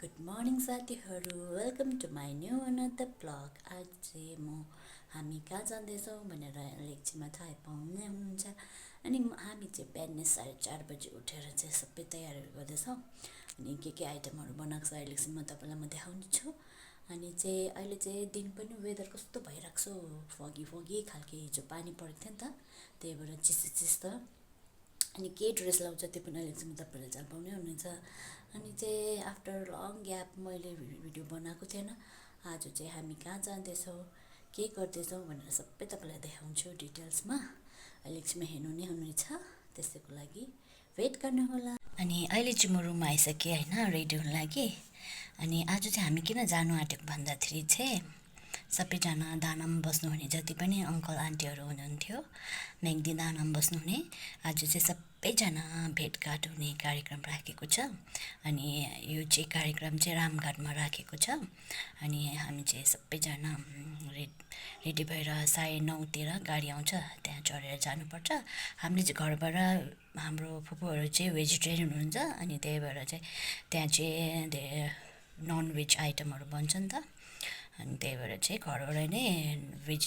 Good morning साथीहरू, welcome to my new another blog. आज चाहिँ हामी कहाँ जाँदैछौँ भनेर लेक्चरमा थाहा पाउनै हुनुहुन्छ। अनि हामी चाहिँ बिहान 4:30 बजी उठेर चाहिँ सबै तयारीहरू गर्दैछौँ। अनि के आइटमहरू बनाएको छ अहिले चाहिँ म तपाईँलाई म देखाउँछु। अनि चाहिँ अहिले चाहिँ दिन पनि वेदर कस्तो भइरहेको छ, फगी खालके। हिजो पानी परेको थियो नि त, त्यही भएर चिसो त। अनि के ड्रेस लाउँछ त्यो पनि अहिले चाहिँ म तपाईँहरूले जान पाउनै हुनुहुन्छ। अनि चाहिँ आफ्टर लङ ग्याप मैले भिडियो बनाएको थिएन। आज चाहिँ हामी कहाँ जाँदैछौँ, के गर्दैछौँ भनेर सबै तपाईँलाई देखाउँछु डिटेल्समा। अहिले चाहिँ हेर्नु नै हुनेछ, त्यसैको लागि वेट गर्नुहोला। अनि अहिले चाहिँ म रुममा आइसकेँ होइन, रेडी हुनु लागि। अनि आज चाहिँ हामी किन जानु आँटेको भन्दाखेरि चाहिँ सबैजना दानामा बस्नुहुने जति पनि अङ्कल आन्टीहरू हुनुहुन्थ्यो, म्याग्दी दानामा बस्नुहुने, आज चाहिँ सबैजना भेटघाट हुने कार्यक्रम राखेको छ। अनि यो चाहिँ कार्यक्रम चाहिँ रामघाटमा राखेको छ। अनि हामी चाहिँ सबैजना रेडी भएर 9:30 गाडी आउँछ, त्यहाँ चढेर जानुपर्छ। हामीले चाहिँ घरबाट हाम्रो फुपूहरू चाहिँ भेजिटेरियन हुनुहुन्छ, अनि त्यही भएर चाहिँ त्यहाँ चाहिँ धेरै ननभेज आइटमहरू बन्छ नि त। अनि त्यही भएर चाहिँ घरबाट नै भेज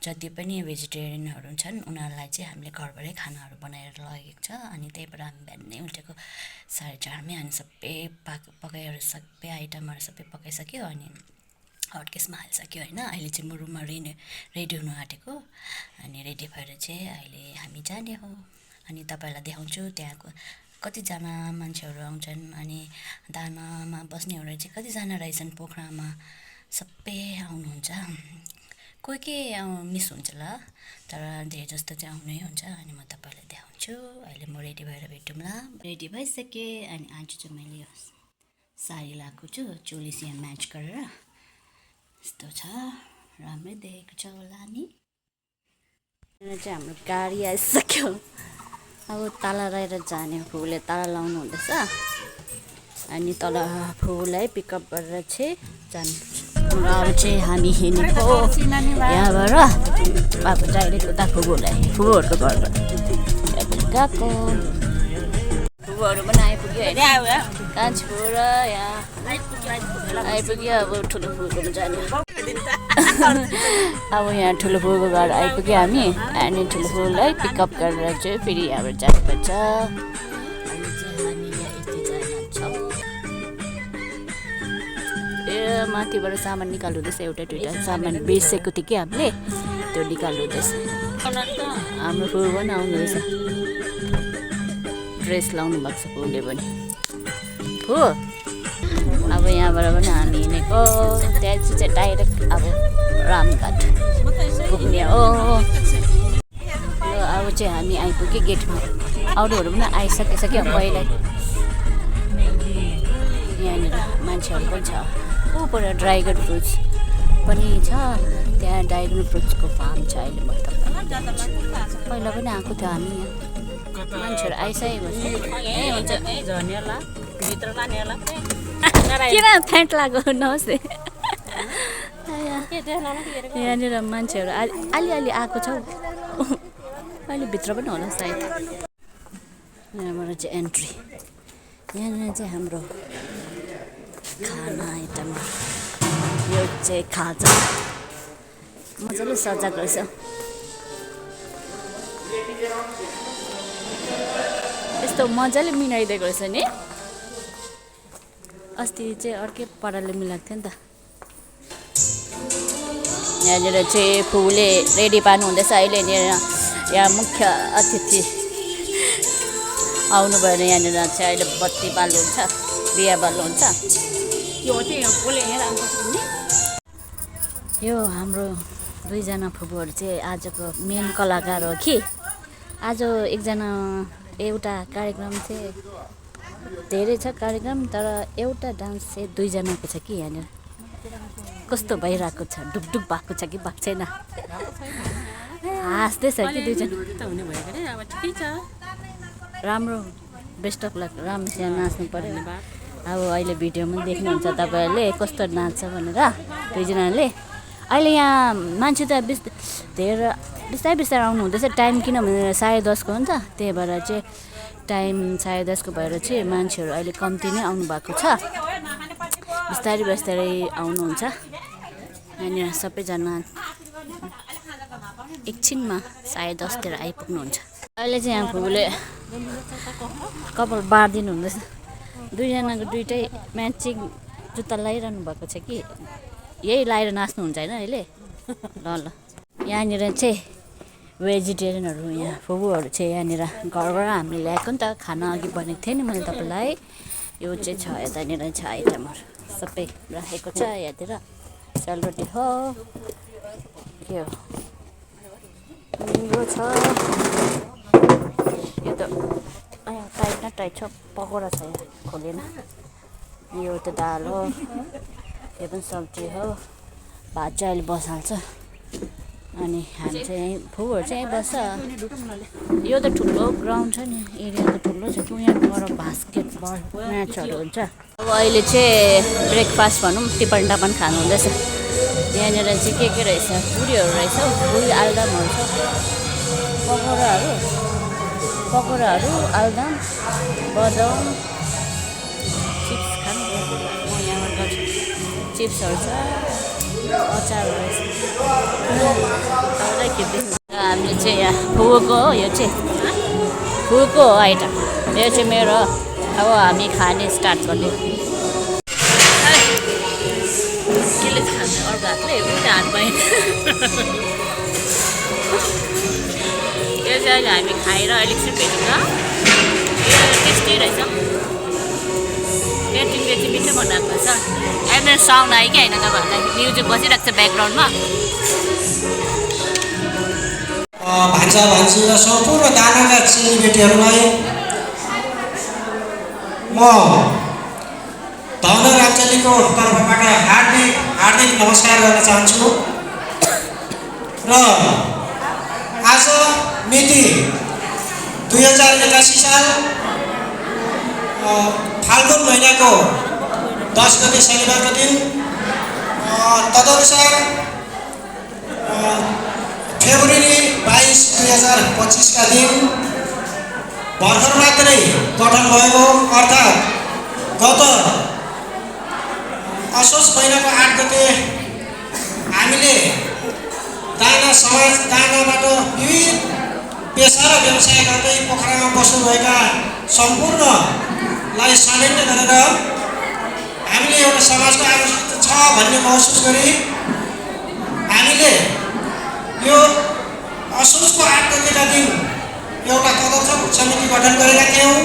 जति पनि भेजिटेरियनहरू छन् उनीहरूलाई चाहिँ हामीले घरबाटै खानाहरू बनाएर लगेको छ। अनि त्यही भएर हामी बिहानै उठेको 4:30मै हामी सबै पकाइहरू सबै आइटमहरू सबै पकाइसक्यो। अनि हटकेसमा हालिसक्यो होइन। अहिले चाहिँ म रुममा रेडी हुनु आँटेको। अनि रेडी भएर चाहिँ अहिले हामी जाने हो। अनि तपाईँहरूलाई देखाउँछु त्यहाँको कतिजना मान्छेहरू आउँछन्। अनि दानामा बस्नेहरू चाहिँ कतिजना रहेछन्, पोखरामा सबै आउनुहुन्छ। कोही मिस हुन्छ ल, तर धेरै जस्तो चाहिँ आउनै हुन्छ। अनि म तपाईँलाई देखाउँछु। अहिले म रेडी भएर भेटौँला। रेडी भइसकेँ। अनि आज चाहिँ मैले साडी लगाएको छु, चोलीसँग म्याच गरेर। यस्तो छ, राम्रै देखेको छ होला। हामी चाहिँ हाम्रो गाडी आइसक्यो। अब ताला लगाएर जाने, फुपूले ताला लाउनु हुँदैछ। अनि तल फुपूलाई पिकअप गरेर चाहिँ जानुपर्छ। र अब चाहिँ हामी हिँडेको यहाँबाट अब डाइरेक्ट उता फुपूहरूको घरबाट गएको। फुपूहरू पनि आइपुग्यो होइन, कान्छी फुपू र यहाँ आइपुग्यो। अब ठुलो फुपूकोमा जाने। अब यहाँ ठुलो फुपूको घर आइपुग्यो हामी। अनि ठुलो फुपूलाई पिकअप गरेर चाहिँ फेरि यहाँबाट जानुपर्छ। अनि चाहिँ हामी यति जाना छौँ। माथिबाट सामान निकाल्नु हुँदैछ, एउटा दुइटा सामान बिर्सेको थियो कि हामीले, त्यो निकाल्नु हुँदैछ। हाम्रो फुपू पनि आउनुहुँदैछ, ड्रेस लाउनु भएको छ फुपूले पनि। हो अब यहाँबाट पनि हामी हिँडेको, त्यहाँ चाहिँ डाइरेक्ट अब रामघाट पुग्ने हो। अब चाहिँ हामी आइपुग्यो गेटमा। अरूहरू पनि आइसकिसक्यो पहिल्यै। यहाँनिर मान्छेहरू पनि छ। ऊपर ड्राइगन फ्रुट्स पनि छ, त्यहाँ ड्राइगन फ्रुट्सको फार्म छ। अहिले म तपाईँलाई पहिला पनि आएको थियो हामी यहाँ। मान्छेहरू आइसकेको किन फ्यान्ट लगाएको नहोस्। यहाँनिर मान्छेहरू अलि आएको छ, अहिले भित्र पनि होला सायद। यहाँबाट चाहिँ एन्ट्री। यहाँनिर चाहिँ हाम्रो खाना आइटम, यो चाहिँ खाजा मजाले सजाएको रहेछ। यस्तो मजाले मिलाइदिएको रहेछ नि। अस्ति चाहिँ अर्कै पाराले मिलाएको थियो नि त। यहाँनिर चाहिँ फुपूले रेडी पार्नु हुँदैछ। अहिले यहाँ मुख्य अतिथि आउनु भएर यहाँनिर चाहिँ अहिले बत्ती बाल्नुहुन्छ, बिहा बाल्नुहुन्छ। यो हाम्रो दुईजना फुपूहरू चाहिँ आजको मेन कलाकार हो कि। आज एउटा कार्यक्रम चाहिँ धेरै छ कार्यक्रम, तर एउटा डान्स चाहिँ दुईजनाको छ कि। यहाँनिर कस्तो भइरहेको छ, डुबडुब भएको छ कि भएको छैन, हाँस्दैछ कि दुईजना। राम्रो, बेस्ट अफ लक। राम्रोसँग नाच्नु पऱ्यो। अब अहिले भिडियोमा देख्नुहुन्छ तपाईँहरूले कस्तो नाच्छ भनेर दुईजनाले। अहिले यहाँ मान्छे त बिस्तारै आउनु हुँदैछ। टाइम किनभने 10:30 हो नि त, त्यही भएर चाहिँ टाइम 10:30 भएर चाहिँ मान्छेहरू अहिले कम्ती नै आउनु भएको छ। बिस्तारै बिस्तारै आउनुहुन्छ। यहाँनिर सबैजना एकछिनमा 10:30तिर आइपुग्नुहुन्छ। अहिले चाहिँ यहाँ फुपूले कपाल बारिदिनु हुँदैछ। दुईजनाको दुइटै म्याचिङ जुत्ता लगाइरहनु भएको छ कि यही लगाएर नाच्नुहुन्छ होइन अहिले। ल ल यहाँनिर चाहिँ भेजिटेरियनहरू यहाँ फुपूहरू चाहिँ यहाँनिर घरबाट हामीले ल्याएको नि त खाना अघि भनेको थिएँ नि मैले तपाईँलाई। यो चाहिँ छ यतानिर छ आइटमहरू सबै राखेको छ। यहाँतिर सेलरोटी हो के हो यो छ यो त टाइट न टाइट छ पकौडा छ यहाँ खोलेन। यो त दाल हो यो पनि सब्जी हो। भात चाहिँ अहिले बसाल्छ अनि हामी चाहिँ यहीँ फुपूहरू चाहिँ यहीँ बस्छ। यो त ठुलो ग्राउन्ड छ नि एरिया त ठुलो छ कि यहाँ गएर बास्केटबल म्याचहरू हुन्छ। अब अहिले चाहिँ ब्रेकफास्ट भनौँ टिफन टाफन खानु हुँदैछ। यहाँनिर चाहिँ के रहेछ पुरीहरू रहेछ पुरी आलुदमहरू छ पकौडाहरू आलुदम बदाम चिप्स खानु म यहाँबाट गर्छु। चिप्सहरू छ अचारहरू रहेछ। हामीले चाहिँ यहाँ फुपूको हो यो चाहिँ फुपूको हो आइटम यो चाहिँ मेरो। अब हामी खाने स्टार्ट गर्ने केले खाने अर्को हातले उल्टा हातमा यो चाहिँ अहिले हामी खाएर अलिकति भेट्छ। यो टेस्टी रहेछ पेन्टिङ चाहिँ मिठो बनाएको छ। अहिले साउन्ड आयो कि होइन तपाईँहरूलाई म्युजिक बसिरहेको छ ब्याकग्राउन्डमा। भान्सा भान्सी र सम्पूर्ण दानाका चेलीबेटीहरूलाई म धन रामचलीको तर्फबाट हार्दिक नमस्कार गर्न चाहन्छु। र आज मिति 2081 साल फाल्गुन महिनाको 10 गते शनिबारको दिन तदनुसार फेब्रुअरी 22, 2025 का दिन भर्खर मात्रै गठन भएको अर्थात् गत असोज महिनाको 8 गते हामीले दानाबाट विविध पेसा र व्यवसाय गर्दै पोखरामा बस्नुभएका सम्पूर्णलाई समेट्ने गरेर हामीले एउटा समाजको आवश्यकता छ भन्ने महसुस गरी हामीले यो असोजको 8 गतेका दिन एउटा तदर्थ समिति गठन गरेका थियौँ।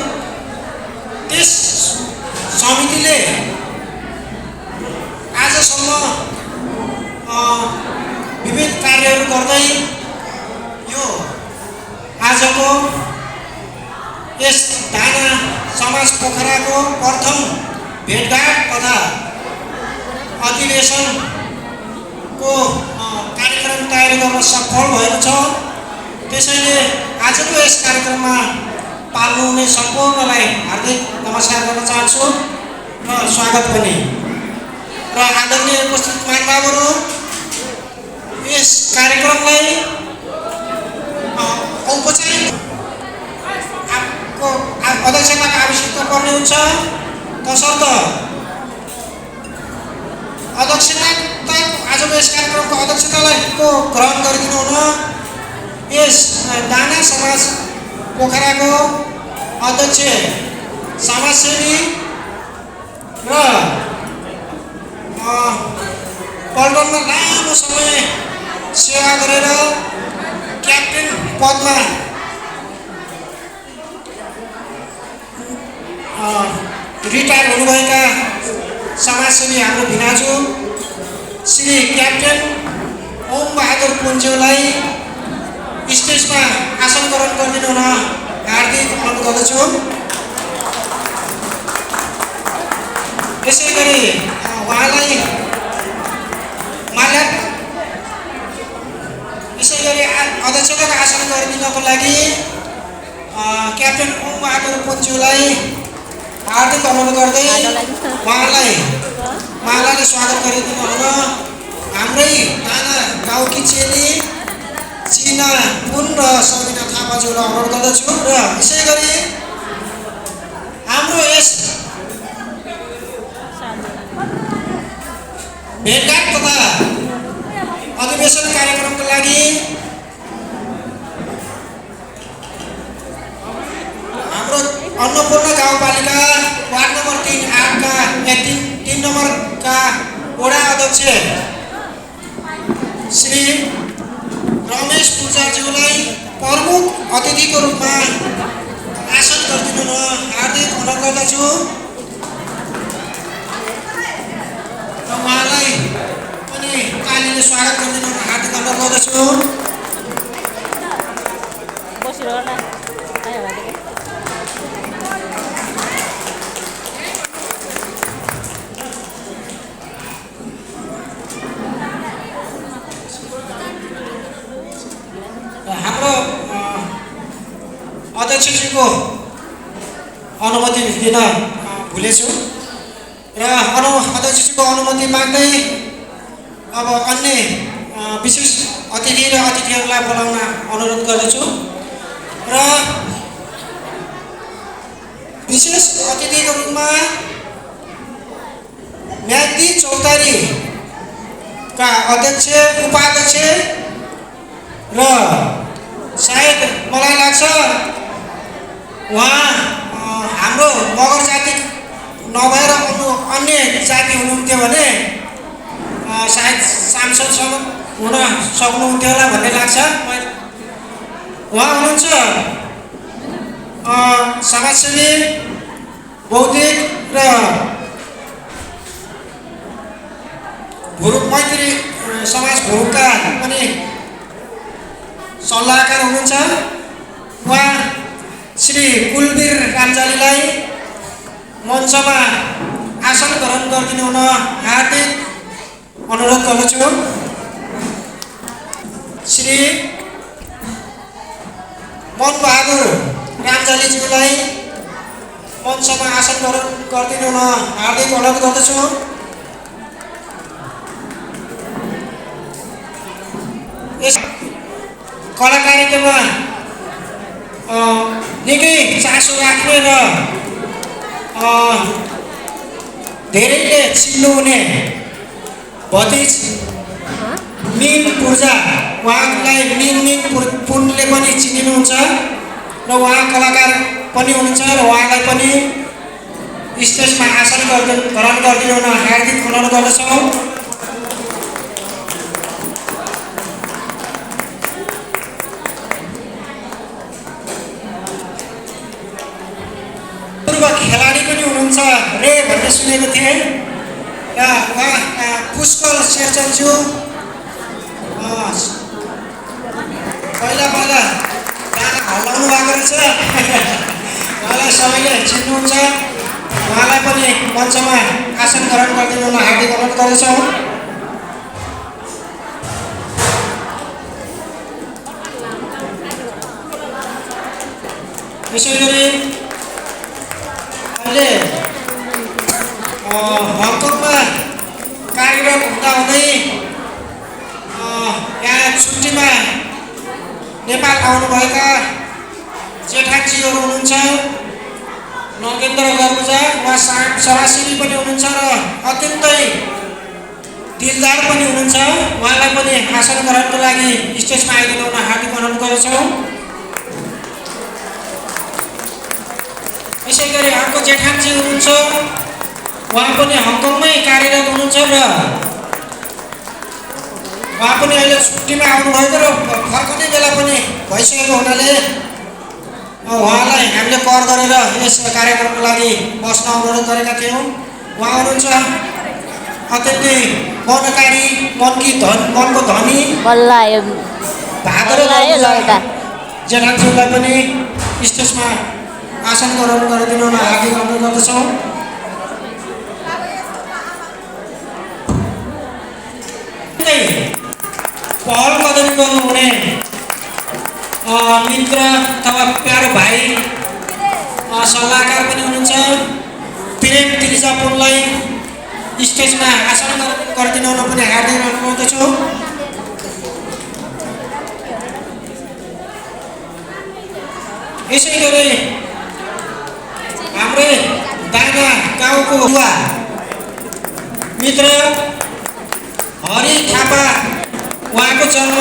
त्यस समितिले आजसम्म विविध कार्यहरू गर्दै यो आजको यस दाना समाज पोखराको प्रथम भेटघाट तथा अधिवेशनको कार्यक्रम तयार गर्न सफल भएको छ। त्यसैले आजको यस कार्यक्रममा पाल्नुहुने सम्पूर्णलाई हार्दिक नमस्कार गर्न चाहन्छु र स्वागत पनि। र आदरणीय उपस्थित महानुभावहरू यस कार्यक्रमलाई औपचारिक अध्यक्षताको आवश्यकता पर्ने हुन्छ। तसर्थ आजको यस कार्यक्रमको अध्यक्षतालाई ग्रहण गरिदिनु हुन यस दाना समाज पोखराको अध्यक्ष समाजसेवी र पल्टनमा लामो समय सेवा गरेर क्याप्टेन पदमा रिटायर हुनुभएका समाजसेवी हाम्रो भिनाजु श्री क्याप्टेन ओम बहादुर पुन्ज्यूलाई स्टेजमा आसन ग्रहण गरिदिनु हुन हार्दिक अनुरोध गर्दछु। यसै गरी उहाँलाई अध्यक्षताको आसन गरिदिनको लागि क्याप्टेन ओम बहादुर पुन्ज्यूलाई हार्दिक अनुरोध गर्दै उहाँलाई स्वागत गरिदिनु हुन हाम्रै दाना गाउँकी चेली चिना पुन र सबिना थापाज्यूलाई अनुरोध गर्दछु। र यसै गरी हाम्रो यस भेटघाट तथा अधिवेशन कार्यक्रमको लागि हाम्रो अन्नपूर्ण गाउँपालिका वार्ड नम्बर 3 का 3 नम्बरका वडा अध्यक्ष श्री रमेश पूजाज्यूलाई प्रमुख अतिथिको रूपमा आसन गरिदिनु हार्दिक अनुरोध गर्दछु र उहाँलाई पनि तालीले स्वागत गरिदिनु हार्दिक अनुरोध गर्दछु। हाम्रो अध्यक्षजीको अनुमति दिन भुलेछु र अध्यक्षजीको अनुमति माग्दै अब अन्य विशेष अतिथि र अतिथिहरूलाई बोलाउन अनुरोध गर्दछु र विशेष अतिथिको रूपमा म्याग्दी चौतारीका अध्यक्ष उपाध्यक्ष र सायद मलाई लाग्छ उहाँ हाम्रो मगर जाति नभएर अन्य जाति हुनुहुन्थ्यो भने सायद सांसदसम्म हुन सक्नुहुन्थ्यो होला भन्ने लाग्छ। उहाँ हुनुहुन्छ समाजसेवी बौद्धिक र मैत्री समाज भूमिका पनि सल्लाहकार हुनुहुन्छ। उहाँ श्री कुलवीर रामजालीलाई मञ्चमा आसन ग्रहण गरिदिनु हुन हार्दिक अनुरोध गर्दछु। श्री मनबहादुर रामजालीज्यूलाई मञ्चमा आसन ग्रहण गरिदिनु हुन हार्दिक अनुरोध गर्दछु। यस कलाकारितामा निकै चासो राख्ने र धेरैले चिन्नुहुने भतिज मिन पूर्जा उहाँलाई मिन पुनले पनि चिनिनुहुन्छ र उहाँ कलाकार पनि हुनुहुन्छ र उहाँलाई पनि स्टेजमा आसन ग्रहण गरिदिनु हुन हार्दिक अनुरोध गर्दछौँ। खेलाडी पनि हुनुहुन्छ रे भन्ने सुनेको थिएँ र उहाँ पुष्कर शेरचन्दज्यू पहिला गाना हल्लाउनु भएको रहेछ उहाँलाई सबैले चिन्नुहुन्छ। उहाँलाई पनि मञ्चमा आसन ग्रहण गरिदिनु हुन हार्दिक अनुरोध गर्दछौँ। यसै गरी अहिले हङकङमा कार्यरत हुँदाहुँदै यहाँ छुट्टीमा नेपाल आउनुभएका जेठाजीहरू हुनुहुन्छ नगेन्द्र गर्बुजा। उहाँ समाजसेवी पनि हुनुहुन्छ र अत्यन्तै दिलदार पनि हुनुहुन्छ। उहाँलाई पनि आसन ग्रहणको लागि स्टेजमा आइदिनु हुन हार्दिक अनुरोध गर्दछौँ। यसै गरी अर्को जेठाजी हुनुहुन्छ उहाँ पनि हङकङमै कार्यरत हुनुहुन्छ र उहाँ पनि अहिले छुट्टीमा आउनुभएको र फर्कने बेला पनि भइसकेको हुनाले उहाँलाई हामीले कर गरेर यस कार्यक्रमको लागि बस्न अनुरोध गरेका थियौँ। उहाँ हुनुहुन्छ अत्यन्तै मनकारी मनको धनी भादर जेठाजीलाई पनि स्टेजमा आसन ग्रहण गरिदिनु हुन हार्दिक अनुरोध गर्दछौँ। पहल कदमी गर्नुहुने मित्र अथवा प्यारो भाइ सल्लाहकार पनि हुनुहुन्छ प्रेम त्रिजापुरलाई स्टेजमा आसन गरिदिनु हुन पनि हार्दिक अनुरोध गर्दछु। यसै गरी हाम्रै गाउँको युवा मित्र हरि थापा, उहाँको जन्म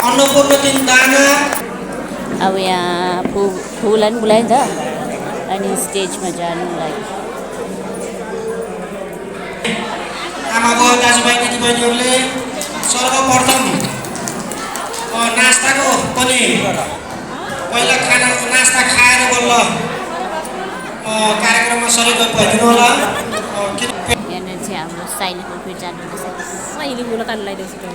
अन्नपूर्ण दिन दाना। अब यहाँ फुलाई बुलायो नि त अनि स्टेजमा जानुलाई। आमा बाउ दाजुभाइ दिदीबहिनीहरूले सर्वप्रथम नास्ताको पनि पहिला नास्ता खाएर बल्ल कार्यक्रममा सरिक भइदिनु होला। यहाँनिर चाहिँ हाम्रो साइली फुलफिर जानुहुँदैछ। साइली फुल कान लगाइदिएको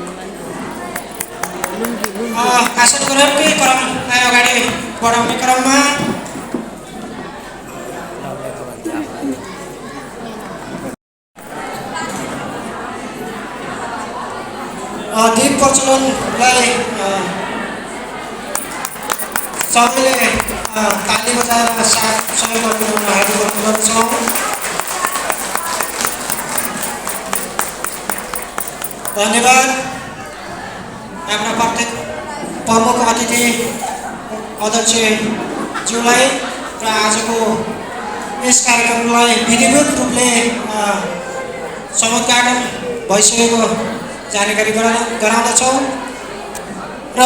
आसन ग्रहणकै क्रम अगाडि बढाउने क्रममा दीप प्रचलनलाई सबैले ताली बजाएर सहयोग गरिदिनु हार्दिक अनुरोध गर्छौँ। धन्यवाद। आफ्ना प्रत्येक प्रमुख अतिथि अध्यक्षज्यूलाई र आजको यस कार्यक्रमलाई विधिवत रूपले समुद्घाटन भइसकेको जानकारी गराउँदछौँ र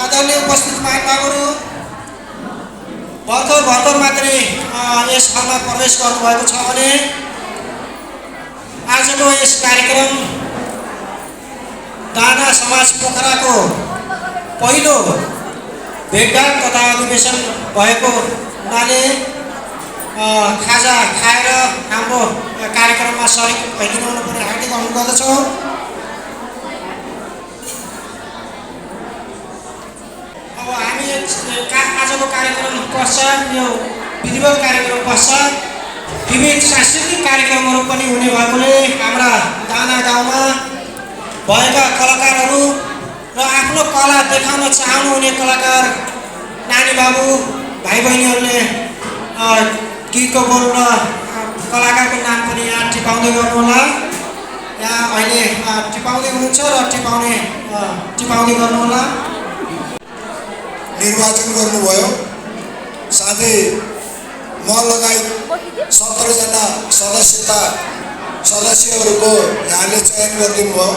आदरणीय उपस्थित महानुभावहरू भर्खर मात्रै यस हलमा प्रवेश गर्नुभएको छ भने आजको यस कार्यक्रम दाना समाज पोखराको पहिलो भेटघाट तथा अधिवेशन भएको हुनाले खाजा खाएर हाम्रो कार्यक्रममा सहयोग भइदिनु हुनुपर्ने हार्दिक अनुरोध गर्दछौँ। अब हामी आजको कार्यक्रम पश्चात यो विधिवत कार्यक्रम पश्चात विविध सांस्कृतिक कार्यक्रमहरू पनि हुने भएकोले हाम्रा दाना गाउँमा भएका कलाकारहरू र आफ्नो कला देखाउन चाहनुहुने कलाकार नानी बाबु भाइ बहिनीहरूले गीतको बोल र कलाकारको नाम पनि यहाँ टिपाउँदै गर्नुहोला। यहाँ अहिले टिपाउँदै हुनुहुन्छ र टिपाउँदै गर्नुहोला। निर्वाचन गर्नुभयो, साथै म लगायत 17 जना सदस्यहरूको यहाँले चयन गरिदिनु भयो।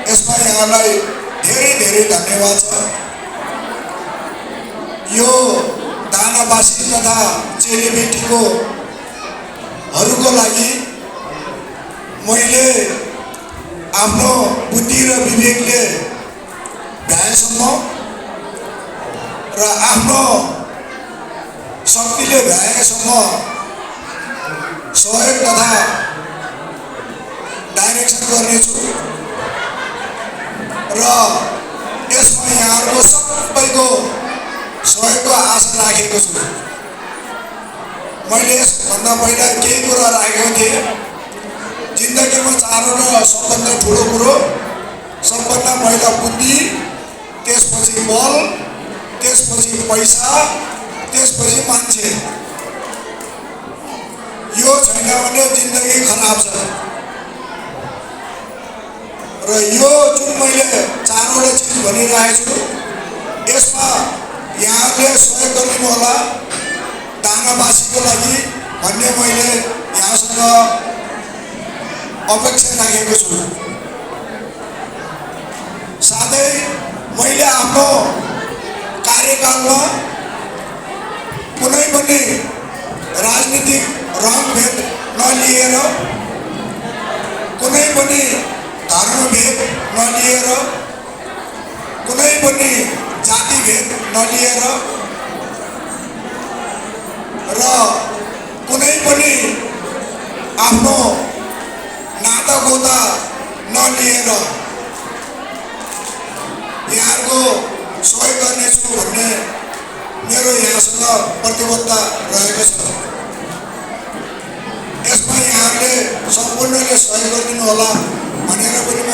यसमा यहाँलाई धेरै धेरै धन्यवाद छ। यो दानावासी तथा चेलीबेटीहरूको लागि मैले आफ्नो बुद्धि र विवेकले भ्याएसम्म र आफ्नो शक्तिले भ्याएसम्म सहयोग तथा डाइरेक्सन गर्नेछु र यसमा यहाँहरूको सबैको सहयोगको आशा राखेको छु। मैले यसभन्दा पहिला केही कुरा राखेको थिएँ। जिन्दगीमा चारवटा सबभन्दा ठुलो कुरो, सबभन्दा पहिला बुद्धि, त्यसपछि बल, त्यसपछि पैसा, त्यसपछि मान्छे। यो छैन भने जिन्दगी खराब छ। र यो जुन मैले चारवटा चिज भनिरहेको छु, यसमा यहाँले सहयोग गरिदिनु होला दानावासीको लागि भन्ने मैले यहाँसँग अपेक्षा राखेको छु। साथै मैले आफ्नो कार्यकालमा कुनै पनि राजनीतिक रङभेद नलिएर, कुनै पनि धर्मभेद नलिएर, कुनै पनि जातिभेद नलिएर र कुनै पनि आफ्नो नातागोता नलिएर यहाँको सहयोग गर्नेछु भन्ने मेरो यहाँसँग प्रतिबद्धता रहेको छ। यसमा यहाँले सम्पूर्णले सहयोग गरिदिनु होला भनेर पनि म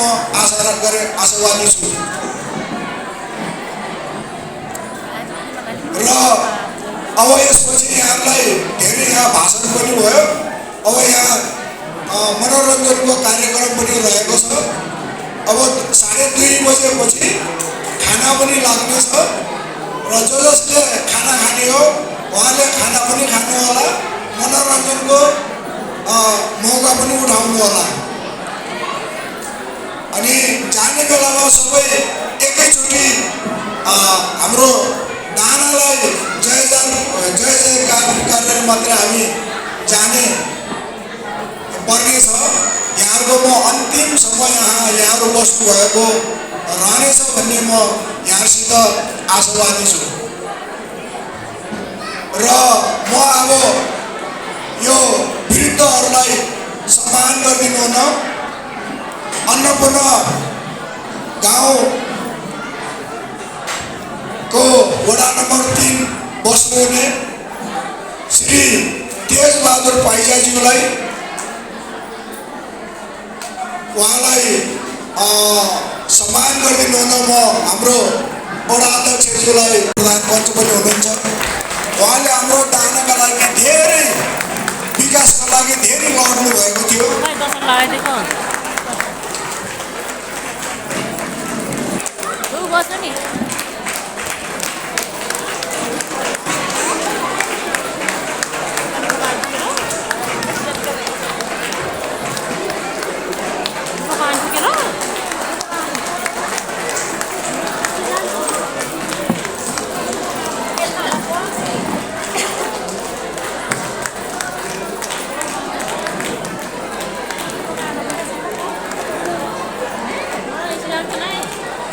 आशावादी छु। र अब यसपछि यहाँलाई धेरै यहाँ भाषण पनि भयो। अब यहाँ मनोरञ्जनको कार्यक्रम पनि रहेको छ। अब 2:30 बजेपछि खाना पनि लाग्नेछ र जसले खाना खाने हो उहाँले खाना पनि खानु होला मनोरञ्जनको मौका पनि उठाउनु होला। अनि जाने बेलामा सबै एकैचोटि हाम्रो दानालाई जय जयकार गरेर मात्र हामी जाने पर्नेछ। यहाँहरूको म अन्तिमसम्म यहाँहरू बस्नुभएको रहनेछ भन्ने म यहाँसित आशावादी छु। र म अब यो वृद्धहरूलाई सम्मान गरिदिनु हुन अन्नपूर्ण गाउँको वडा नम्बर 3 बस्नुहुने श्री तेजबहादुर पाइजाज्यूलाई उहाँलाई सम्मान गरिदिनु हुन म हाम्रो वडा अध्यक्षज्यूलाई प्रधान पञ्च पनि हुनुहुन्छ। उहाँले हाम्रो दानाका लागि धेरै विकासका लागि धेरै लड्नु भएको थियो।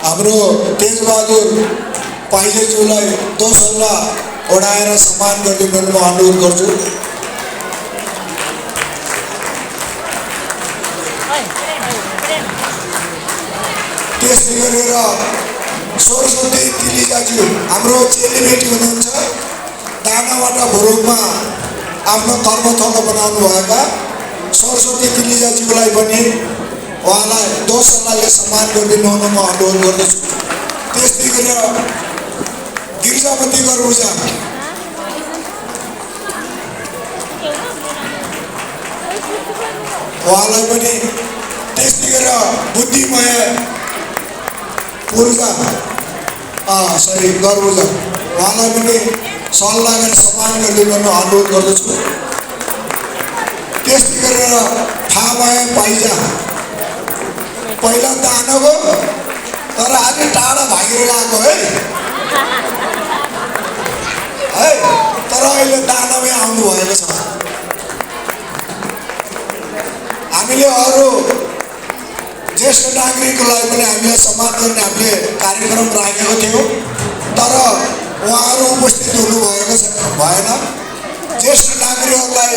हाम्रो तेजबहादुर पाइजेज्यूलाई दोस्रोलाई ओढाएर सम्मान गरिदिनु म अनुरोध गर्छु। त्यसै गरेर सरस्वती तिलिजाज्यू हाम्रो चेलीबेटी हुनुहुन्छ। दानाबाट भोरुङमा आफ्नो कर्मथलो बनाउनु भएका सरस्वती तिलिजाज्यूलाई पनि उहाँलाई दोस्रोलाई सम्मान गरिदिनु हुन म अनुरोध गर्दछु। त्यसै गरेर गिरिजापति गरौजा उहाँलाई पनि, त्यसै गरेर बुद्धिमय पूर्जा गरौजा उहाँलाई पनि सल्लाह गरेर सम्मान गरिदिनु हुन अनुरोध गर्दछु। त्यसै गरेर थामय पाइजा पहिला दानको तर आज टाढा भागेर गएको है तर अहिले दानमै आउनु भएको छ। हामीले अरू ज्येष्ठ नागरिकलाई पनि हामीले सम्मान गर्ने हामीले कार्यक्रम राखेको थियौँ तर उहाँहरू उपस्थित हुनुभएको भएन। ज्येष्ठ नागरिकहरूलाई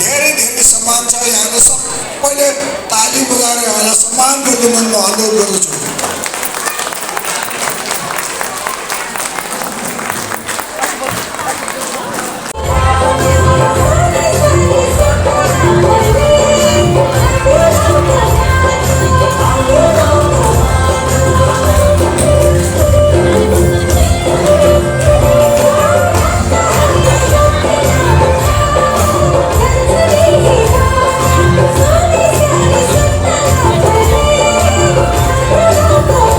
धेरै धेरै सम्मान छ। यहाँले सबैले ताली बजाएर उहाँलाई सम्मान गरिदिनु म अनुरोध गर्दछु। Oh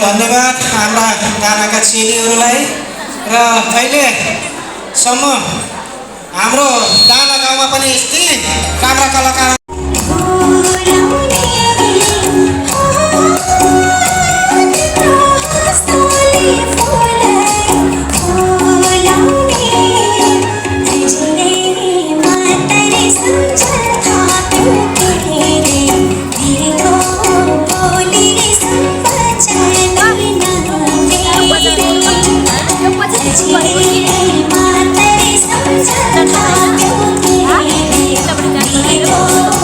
धन्यवाद हाम्रा गानाका चेलीहरूलाई र अहिलेसम्म हाम्रो डाँडा गाउँमा पनि यस्तै राम्रा कलाकार Kita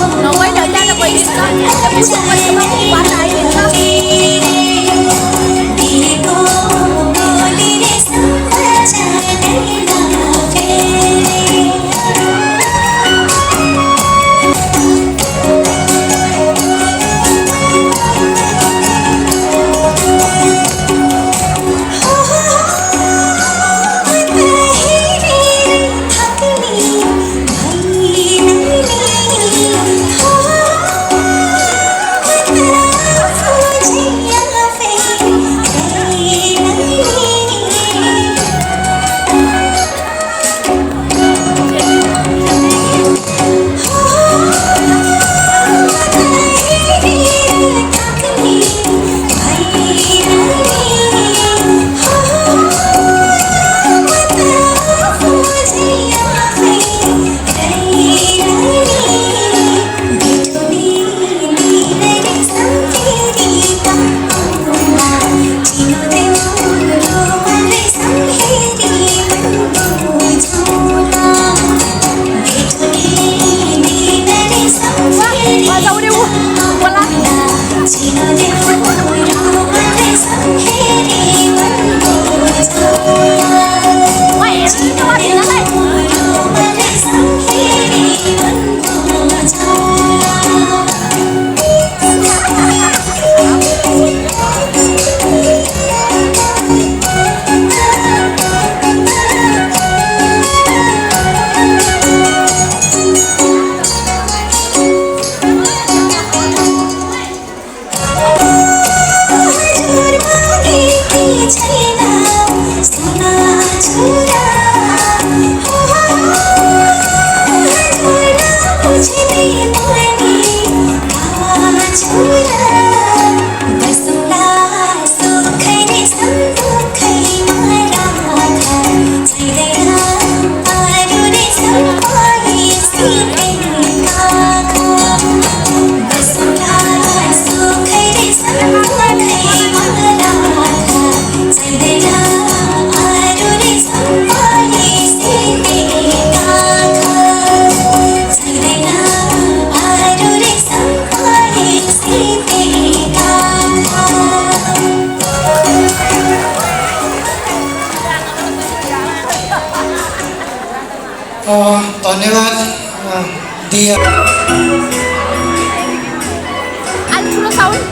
धन्यवाद दिया अलिक ठुलो साउन्ड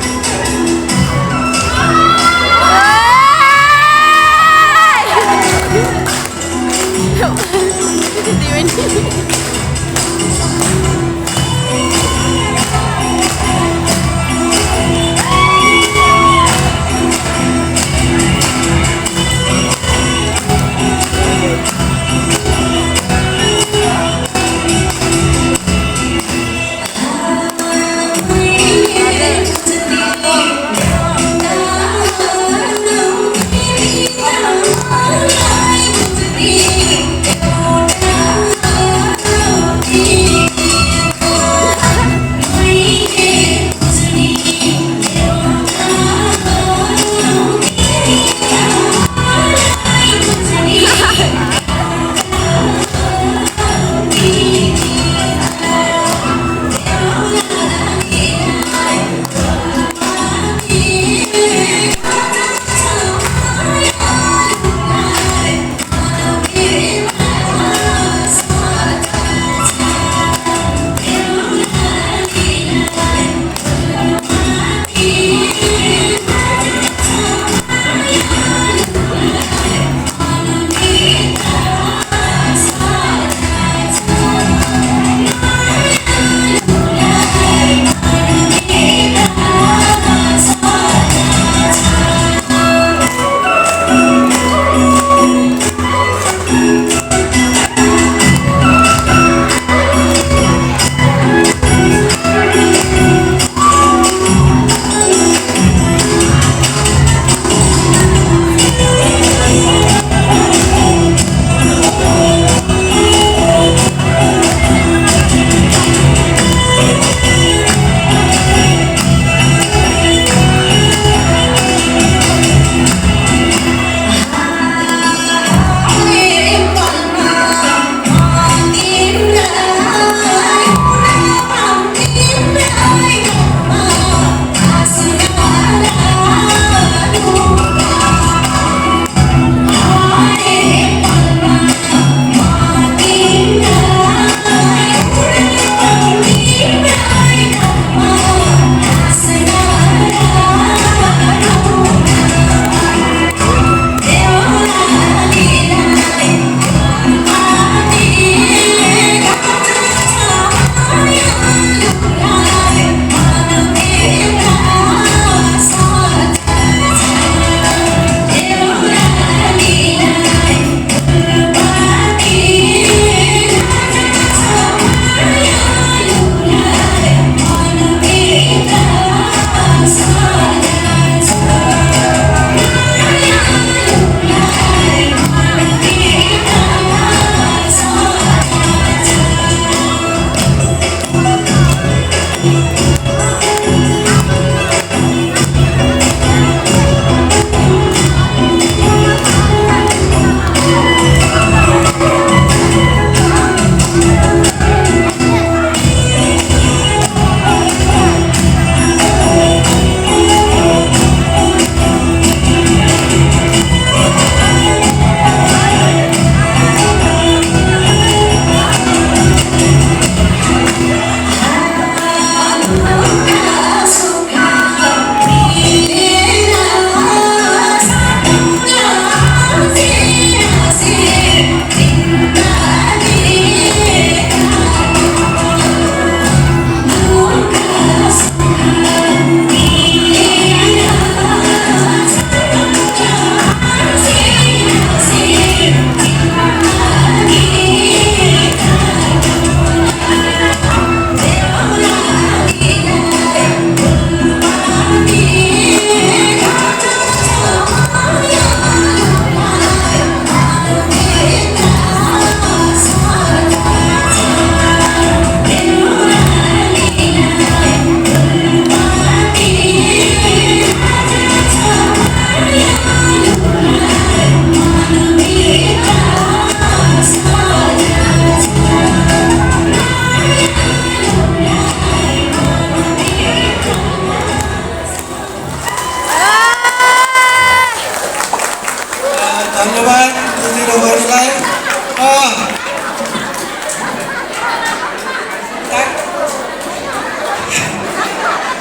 धन्यवाद दिदीहरूलाई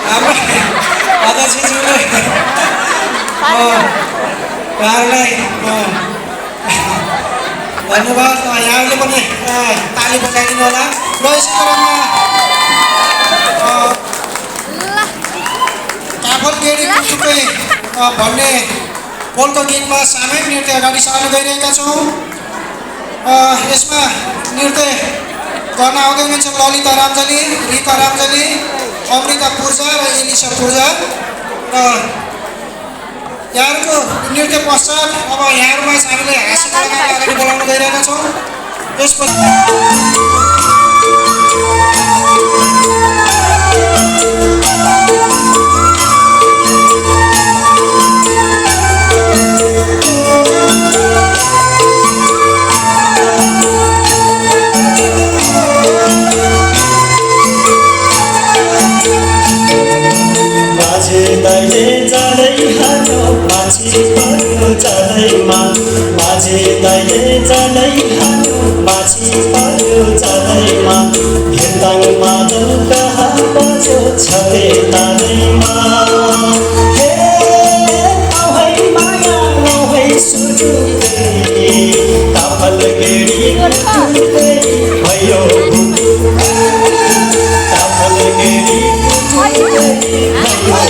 हाम्रो अध्यक्षज्यूले उहाँहरूलाई धन्यवाद यहाँहरूले पनि ताली बजाइदिनु होला र यसै क्रममा काफल गेडी कुटुकै भन्ने पोलको गीतमा सामूहिक नृत्य अगाडि सार्न गइरहेका छौँ यसमा नृत्य गर्न आउँदै हुनुहुन्छ ललिता रामजली रिता रामजली अमृता पूर्जा र एलिसा पूर्जा र यहाँहरूको नृत्य पश्चात अब यहाँहरूमा हामीले हाँस्य कलाकारलाई अगाडि बोलाउन गइरहेका छौँ यसपछि माझे दाइले जानै हानो माछी पर्यो जादैमा हेर्दाङ मादल कहाँ बज्यो छले तालैमा हे औहै माया औहै सुजुकै काफल गेडी कुटुकै भयो काफल गेडी कुटुकै भयो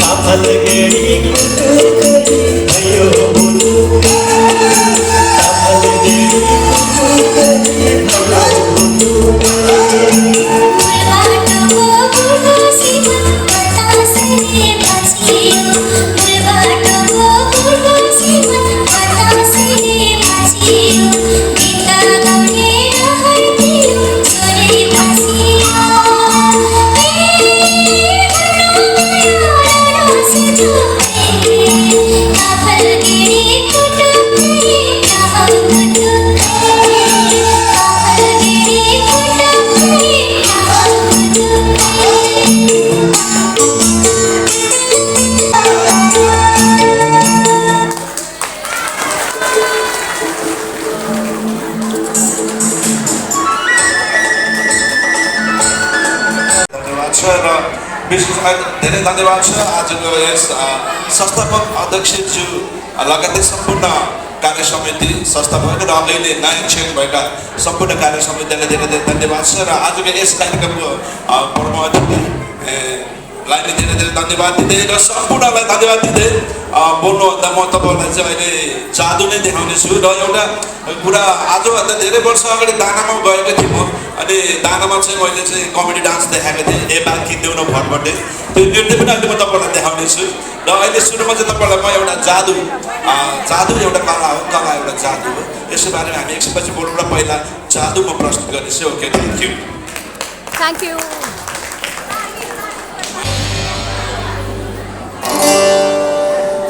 काफल गेडी कुटुकै भयो काफल गेडी कुटुकै धेरै धन्यवाद छ आजको यस संस्थापक अध्यक्षज्यू लगायतै सम्पूर्ण कार्य समिति संस्थापक र अहिले नयाँ चेक भएका सम्पूर्ण कार्य समितिलाई धेरै धेरै धन्यवाद छ र आजको यस कार्यक्रमको प्रमुख अतिथिलाई धेरै धेरै धन्यवाद दिँदै र सम्पूर्णलाई धन्यवाद दिँदै बोल्नुभन्दा म तपाईँहरूलाई चाहिँ अहिले जादु नै देखाउने छु र एउटा कुरा आजभन्दा धेरै वर्ष अगाडि दानामा गएको थिएँ म अनि दानामा चाहिँ मैले चाहिँ कमेडी डान्स देखाएको थिएँ ए बाँकी देउन भरबटे त्यो नृत्य पनि अहिले म तपाईँलाई देखाउने छु र अहिले सुरुमा चाहिँ तपाईँलाई म एउटा जादु एउटा कला हो कला एउटा जादु हो यसको बारेमा हामी एकछिन पछि बोलौँ र पहिला जादु म प्रस्तुत गर्नेछु ओके थ्याङ्क यू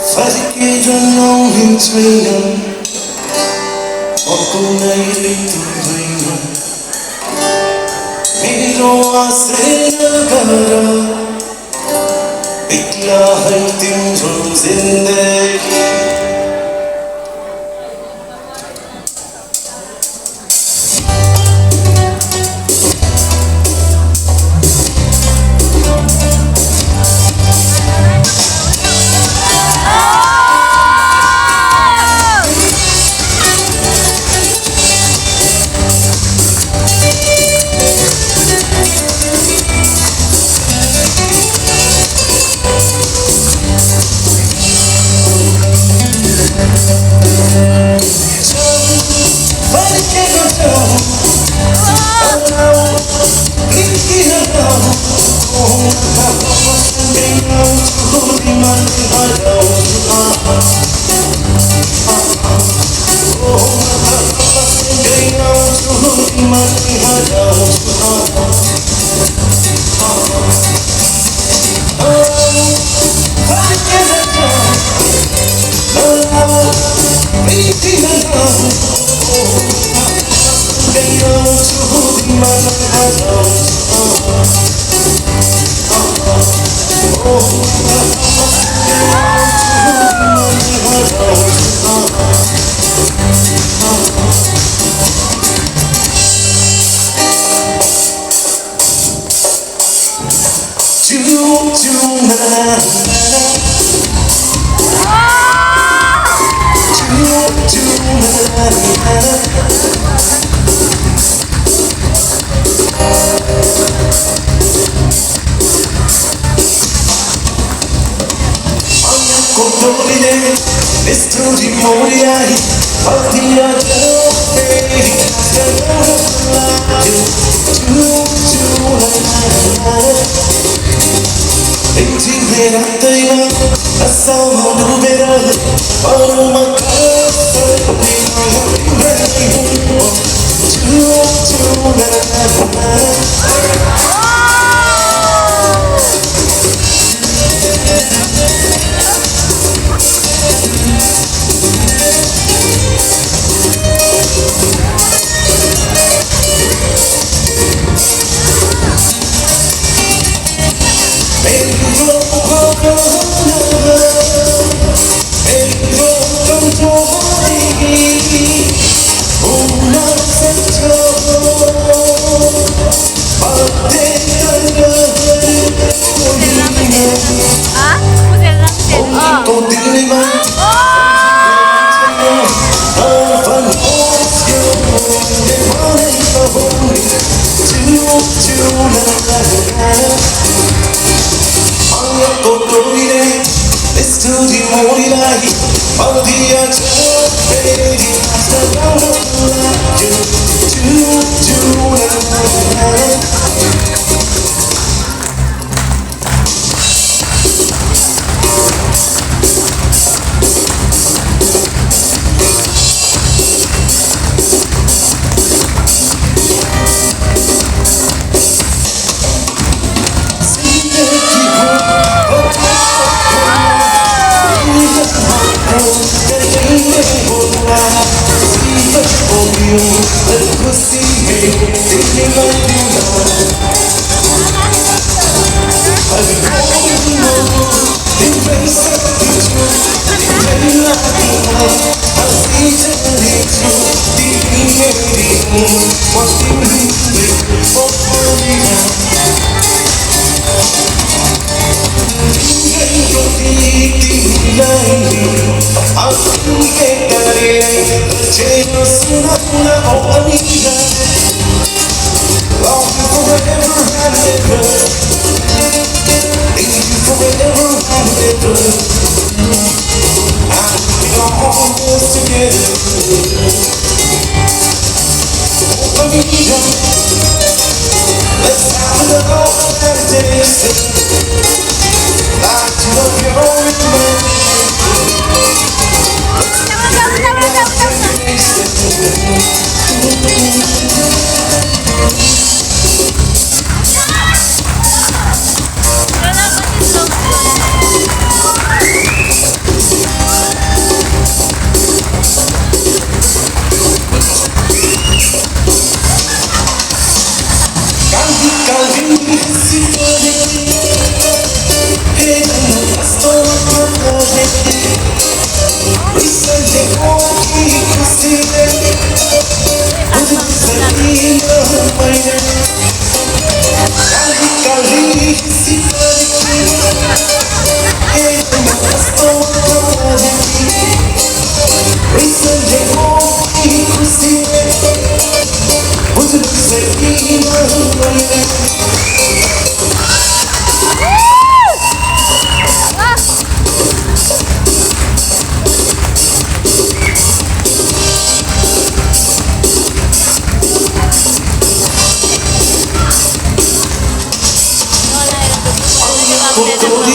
फर्के जन्म हिँड्छैन कुनै ऋतु होइन मेरो आश्रय गर मैला है तिम्रो जिन्दगी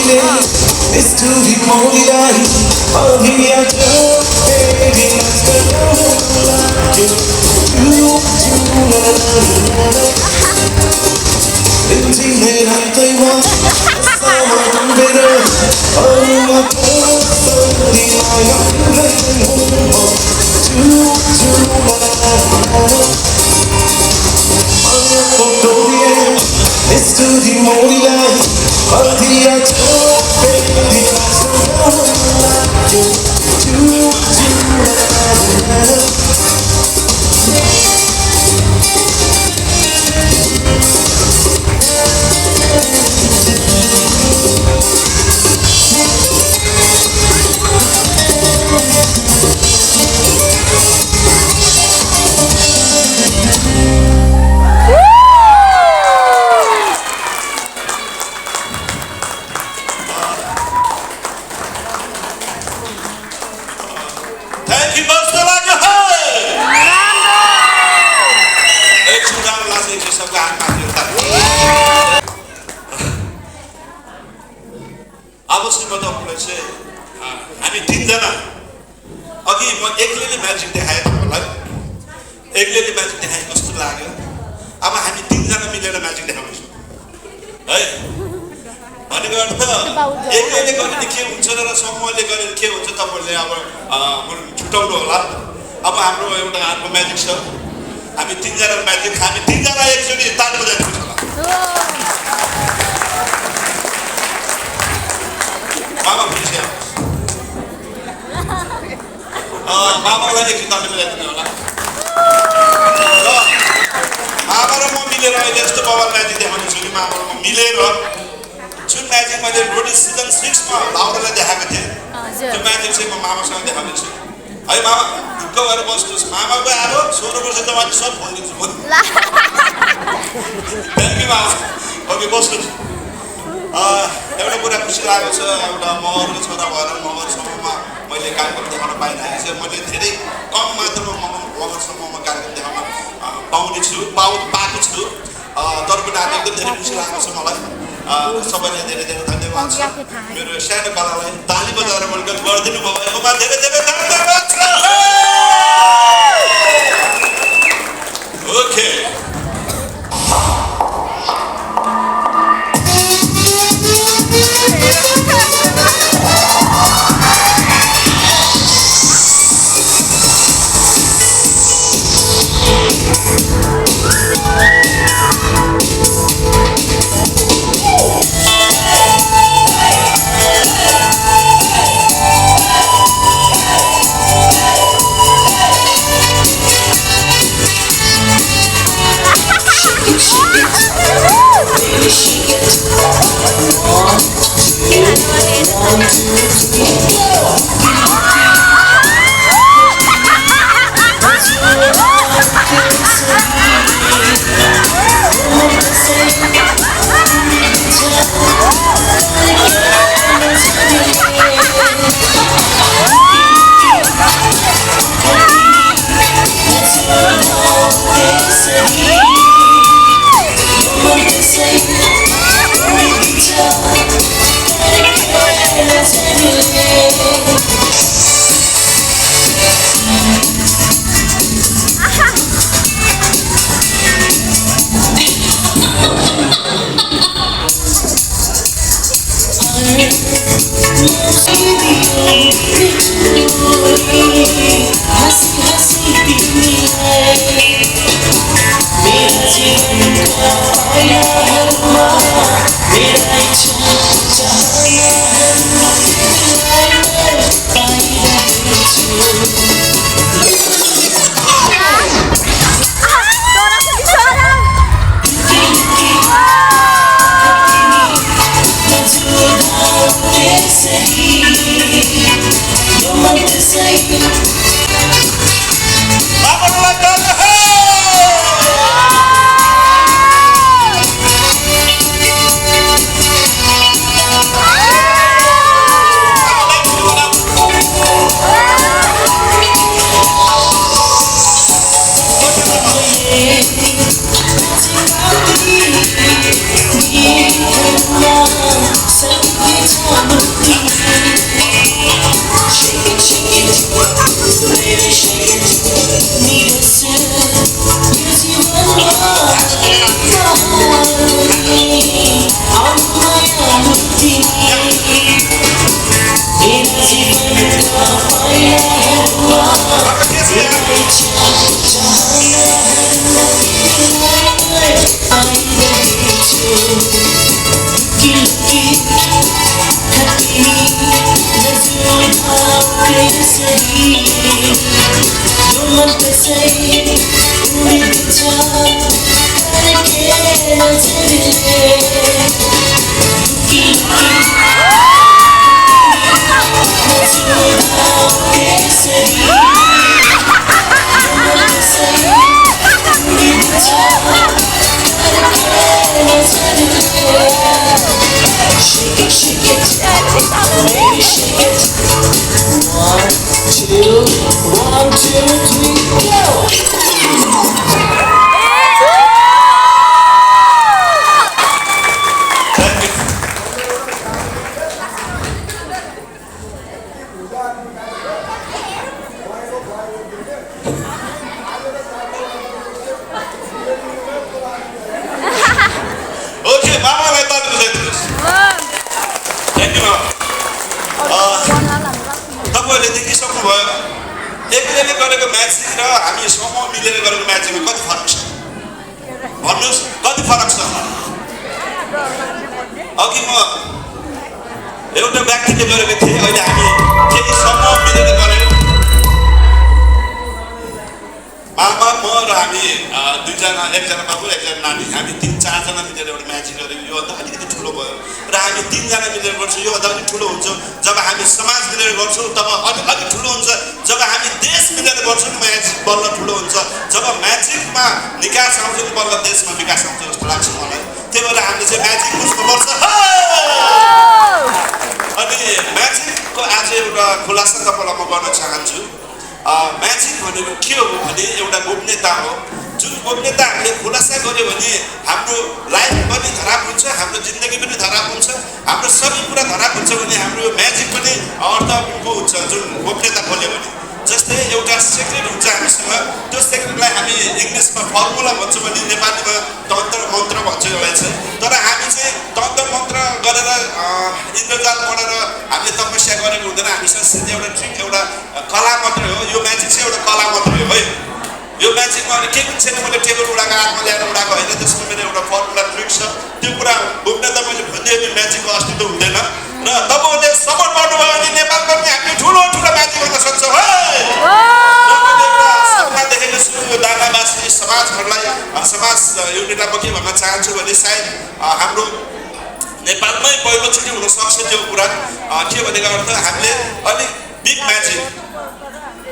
निष्ठुरी मौरीलाई अधिया फेरि तिमीले रातैमा सामा डुबेर अरूमा कसरी माया निष्ठुरी मौरीलाई अधिया फेरि Thank you कस्तो लाग्यो है एकछिन राम्रो लाग्छ एकछिन सबको हात माथि उता अब चाहिँ म तपाईँलाई चाहिँ हामी तीनजना अघि म एक्लैले म्याजिक देखाएँ तपाईँलाई एक्लैले म्याजिक देखाएँ कस्तो लाग्यो अब हामी तीनजना मिलेर म्याजिक देखाउँछौँ है भनेको अर्थ एक्लैले गरेर के हुन्छ र समूहले गरेर के हुन्छ तपाईँहरूले अब छुटाउनु होला अब हाम्रो एउटा अर्को म्याजिक छ हामी तीनजना म्याजिक हामी तीनजना एकचोटि ताली बजाइदिनु होला मामा खुसी मामालाई एकछिन ताली बजाइदिनु होला र मामा र म मिलेर अहिले यस्तो बवाल म्याजिक देखाउने छु नि मामा र म मिलेर जुन म्याजिक मैले रोटी सिजन 6 मा लाउरालाई देखाएको थिएँ त्यो म्याजिक चाहिँ म मामासँग देखाउने छु है मामा ढुक्क भएर बस्नुहोस् मामाको आरो 16 वर्ष त माथि सब भनिदिन्छु म थ्याङ्क यू मामा ओके बस्नुहोस् एउटा कुरा खुसी लागेको छ एउटा मगरको छोरा भएर मगर समूहमा मैले कार्यक्रम देखाउन पाइरहेको छु मैले धेरै कम मात्रामा मगर समूहमा कार्यक्रम देखाउन पाएको छु तर पनि आज एकदम धेरै खुसी लागेको छ मलाई सबैलाई धेरै धेरै धन्यवाद छ मेरो सानो कलालाई ताली बजाएर वेलकम गरिदिनु भएकोमा धेरै धेरै धन्यवाद छ ओके Some ओके मामालाई ताली बजाइदिनुहोस् थ्याङ्क यू तपाईँहरूले देखिसक्नुभयो एकजनाले गरेको म्याजिक र हामी समूह मिलेर गरेको म्याजिकमा कति फरक छ भन्नुहोस् कति फरक छ अघि म एउटा व्यक्तिले गरेको थिएँ अहिले हामी केही समूह मिलेर गऱ्यौँ मामा म र हामी दुईजना एकजना बाबु एकजना नानी हामी 3-4जना मिलेर एउटा म्याजिक गऱ्यौँ योभन्दा अलिकति ठुलो भयो र हामी 3जना मिलेर गर्छौँ योभन्दा अलिक ठुलो हुन्छ जब हामी समाज मिलेर गर्छौँ तब अलिक ठुलो हुन्छ जब हामी देश मिलेर गर्छौँ म्याजिक बल्ल ठुलो हुन्छ जब म्याजिकमा निकास आउँछ नि बल्ल देशमा विकास आउँछ जस्तो लाग्छ मलाई त्यही भएर हामीले चाहिँ म्याजिक बुझ्नुपर्छ अनि म्याजिकको आज एउटा खुलासा तपाईँलाई म गर्न चाहन्छु म्याजिक भनेको के हो भने एउटा गोपनीयता हो जुन गोपनीयता हामीले खुलासा गर्यो भने हाम्रो लाइफ पनि खराब हुन्छ हाम्रो जिन्दगी पनि खराब हुन्छ हाम्रो सबै कुरा खराब हुन्छ भने हाम्रो म्याजिक पनि अर्थको हुन्छ जुन गोपनीयता खोल्यो भने जस्तै एउटा सेक्रेट हुन्छ हामीसँग त्यो सेक्रेटलाई हामी इङ्ग्लिसमा फर्मुला भन्छौँ भने नेपालीमा तन्त्र मन्त्र भन्छ एउटा चाहिँ तर हामी चाहिँ तन्त्र मन्त्र गरेर इन्द्रजाल पढेर हामीले तपस्या गरेको हुँदैन हामीसँग सिधै एउटा ट्रिक एउटा कला मात्रै हो यो म्याजिक चाहिँ एउटा कला मात्रै हो है यो म्याजिकमा अहिले केही पनि छैन मैले टेबल उडाएको हातमा ल्याएर उडाएको होइन त्यसमा मेरो एउटा फर्मुला ट्रिक छ त्यो कुरा गोपनीयता मैले भनिदिएँ म्याजिकको अस्तित्व हुँदैन र तपाईँहरूले सपोर्ट गर्नुभयो भने नेपालको पनि हामीले ठुलो ठुलो म्याजिक गर्न सक्छौँ है सपना देखेको छु यो दानावासी समाजहरूलाई समाज युनिटलाई म के भन्न चाहन्छु भने सायद हाम्रो नेपालमै पहिलोचोटि हुनसक्छ त्यो कुरा के भनेको अर्थ हामीले अलिक बिग म्याजिक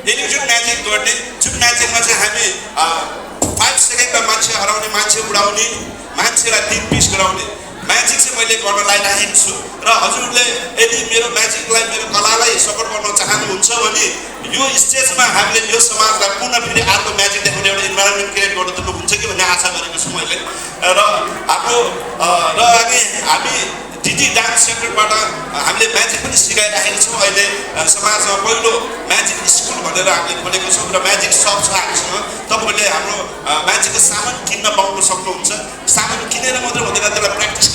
इल्युजन म्याजिक गर्ने जुन म्याजिकमा चाहिँ हामी 5 सेकेन्डमा मान्छे हराउने मान्छे उडाउने मान्छेलाई 3 पिस गराउने म्याजिक चाहिँ मैले गर्न लागिरहेको छु र हजुरले यदि मेरो म्याजिकलाई मेरो कलालाई सपोर्ट गर्न चाहनुहुन्छ भने यो स्टेजमा हामीले यो समाजलाई पुनः फेरि अर्को म्याजिक देखाउने एउटा इन्भाइरोमेन्ट क्रिएट गर्नु त हुन्छ कि भन्ने आशा गरेको छु मैले र हाम्रो र अनि हामी डिडी डान्स सेन्टरबाट हामीले म्याजिक पनि सिकाइरहेको छौँ अहिले समाजमा पहिलो म्याजिक स्कुल भनेर हामीले खोलेको छौँ र म्याजिक सप छ हामीसँग तपाईँहरूले हाम्रो म्याजिकको सामान किन्न पाउनु सक्नुहुन्छ सामान किनेर मात्रै हुँदैन त्यसलाई प्र्याक्टिस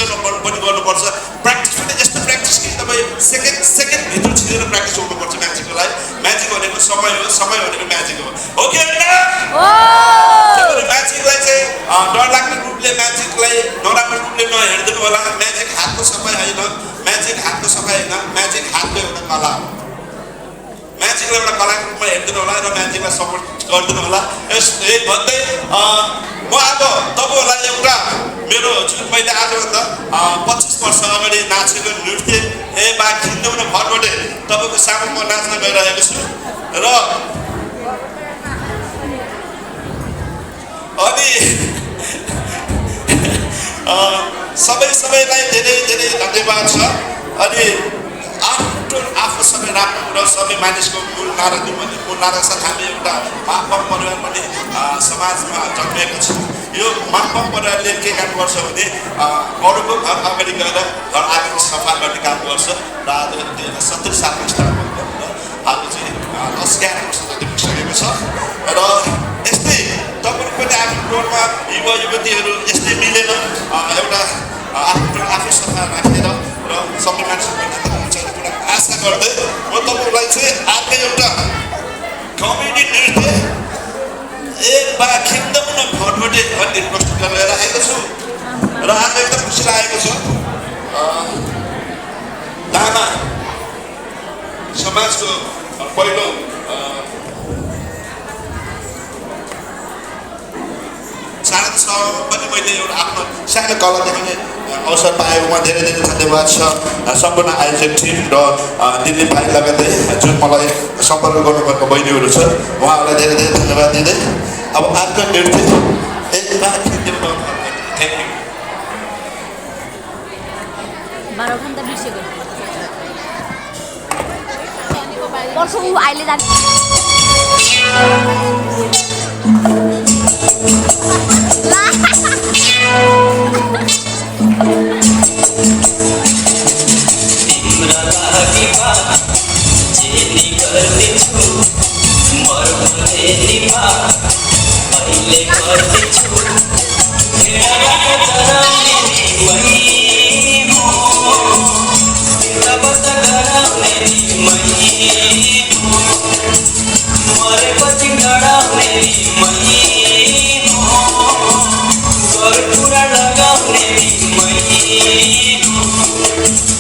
पनि गर्नुपर्छ प्र्याक्टिस पनि यस्तो प्र्याक्टिस कि तपाईँ सेकेन्डभित्र छिरेर प्र्याक्टिस गर्नुपर्छ म्याजिकको लागि म्याजिक भनेको समय हो समय भनेको म्याजिक हो कि होइन म्याजिकलाई चाहिँ डरलाग्दो रूपले म्याजिकलाई नराम्रो रूपले नहेरिदिनु होला म्याजिक हातको सफाइ होइन म्याजिक हातको सफाइ होइन म्याजिक हातको एउटा कला हो म्याजिकलाई एउटा कलाको रूपमा हेरिदिनु होला र म्याजिकलाई सपोर्ट गरिदिनु होला यही भन्दै म अब तपाईँहरूलाई एउटा मेरो जुन मैले आजभन्दा 25 वर्ष अगाडि नाचेको नृत्य बा खिन्दौन भरबाटै तपाईँको सामु म नाच्न गइरहेको छु र अनि सबैलाई धेरै धेरै धन्यवाद छ अनि आफू सबै राम्रो कुरा सबै मानिसको मूल नारा साथ हामी एउटा मापम परिवार पनि समाजमा जन्मेको छ यो मापम परिवारले के काम गर्छ भने अरूको घर अगाडि गएर घर आँगन सफा गर्ने काम गर्छ र आज 70 सालको स्थापना गरेर आज चाहिँ 10-11 वर्ष जति पुगिसकेको छ र यस्तै तपाईँहरू पनि आफ्नो टोलमा युवा युवतीहरू यस्तै मिलेर एउटा आफ्नो आफू सफा राखेर र सबै मानिसहरू आशा गर्दै म तपाईँलाई चाहिँ अर्को एउटा कमेडी नृत्य एक बा खिन्दम न भटभटे भन्ने प्रस्तुत गरेर आएको छु र आज एकदम खुसी लागेको छ तामा समाजको पहिलो सानो पनि मैले एउटा आफ्नो सानो कला देखाउने अवसर पाएकोमा धेरै धेरै धन्यवाद छ सम्पूर्ण आयोजक टिम र दिल्ली भाइ लगायतै जुन मलाई सम्पर्क गर्नुभएको बहिनीहरू छ उहाँहरूलाई धेरै धेरै धन्यवाद दिँदै अब अर्को नृत्य थ्याङ्क यू 12 घन्टा बिर्सेको वर्ष ऊ अहिले जान्छ तिम्रा लागि बात जेनी गर्दैछु मर्दै बात अहिले गर्दैछु मरेपछि डराउने घरपुरा लगाउने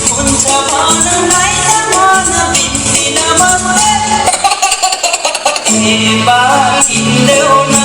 हुन्छ भन्नुलाई त मन बिन्दिन मात्रै ए बा किन्देऊ न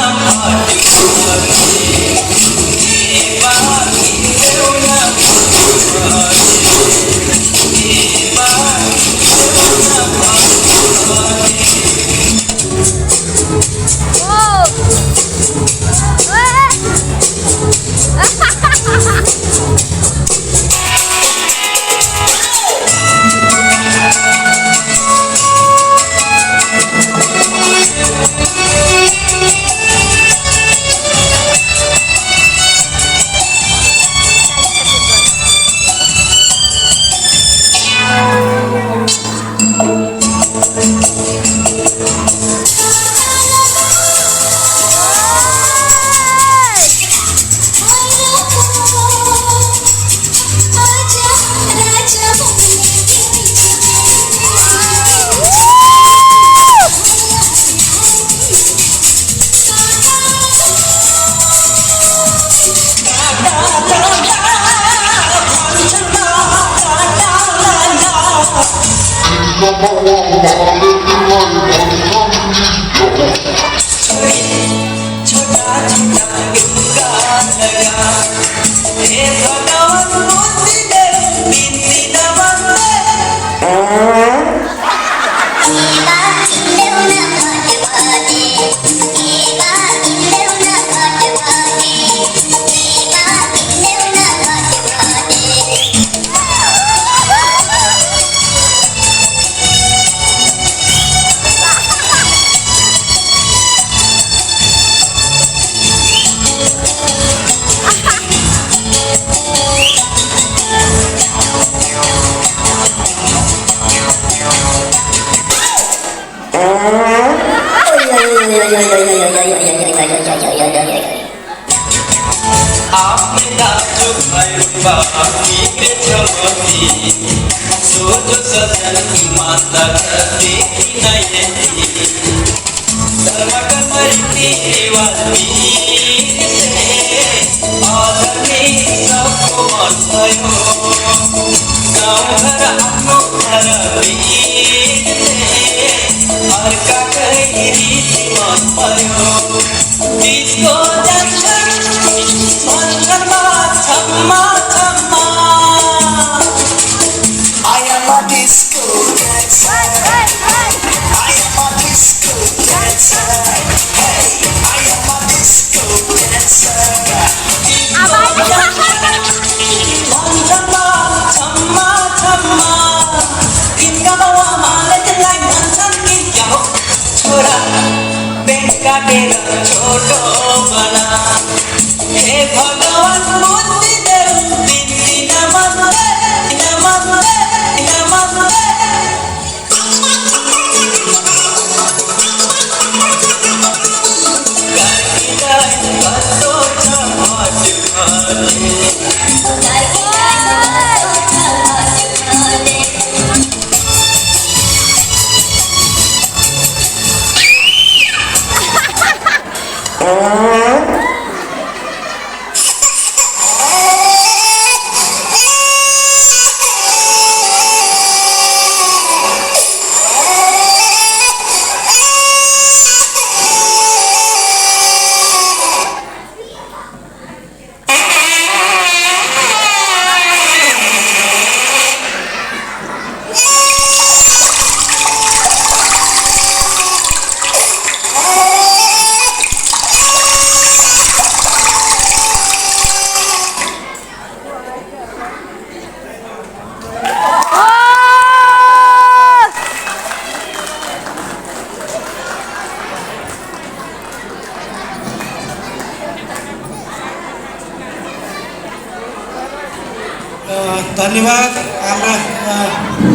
धन्यवाद हाम्रा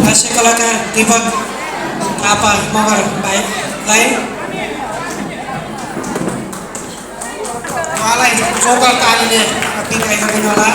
हास्य कलाकार दीपक थापा मगर भाइलाई उहाँलाई जोरदार तालीले बिदाई गरिदिनु होला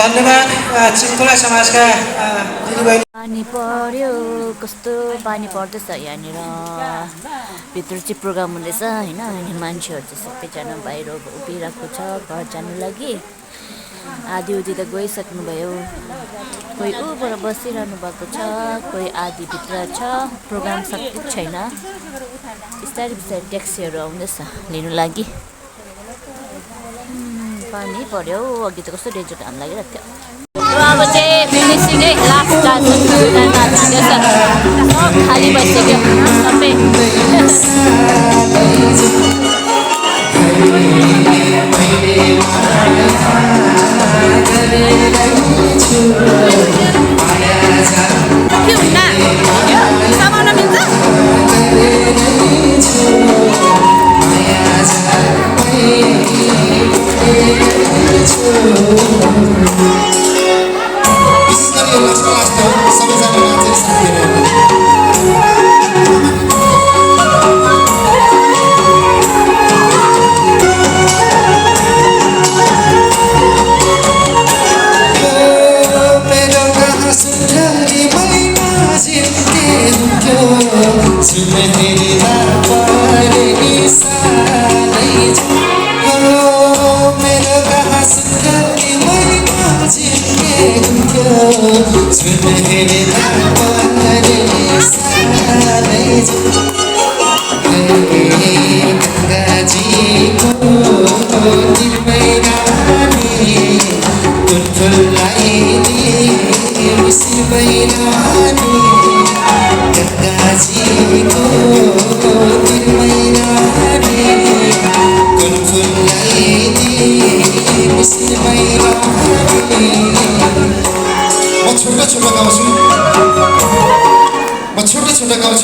धन्यवाद चिन्तुला समाजका दिदीबहिनी पानी पर्यो कस्तो पानी पर्दैछ यहाँनिर भित्र चाहिँ प्रोग्राम हुँदैछ होइन अनि मान्छेहरू चाहिँ सबैजना बाहिर उभिरहेको छ घर जानु लागि आधी उधी त गइसक्नुभयो कोही ऊबाट बसिरहनु भएको छ कोही आधी भित्र छ प्रोग्राम सकिएको छैन बिस्तारै बिस्तारै ट्याक्सीहरू आउँदैछ लिनु लागि पानी पर्यो अघि त कस्तो डेन्जर घाम लागिरहेको थियो अब चाहिँ फिनिसिङ है लास्ट डान्स खाली भइसक्यो सबै विशेष गरी लास्ट सबैजना नाचेर साथीहरू हुन्थ्यो जुन हेर्दा पनि सानै गङ्गाजीको निर्मय रानी कुन फुललाई मिसिरमै रानी गङ्गाजीको निर्मय रानी कुन फुललाई मिसिरमै रानी म छोटो छोटो गाउँछु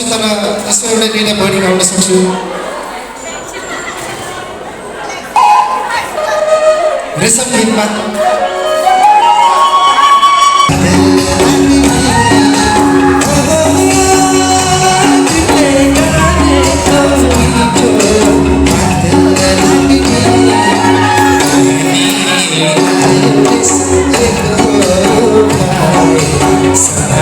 तर यसो एउटा गीत बढी गाउन सक्छु रेशम गीतमा Sa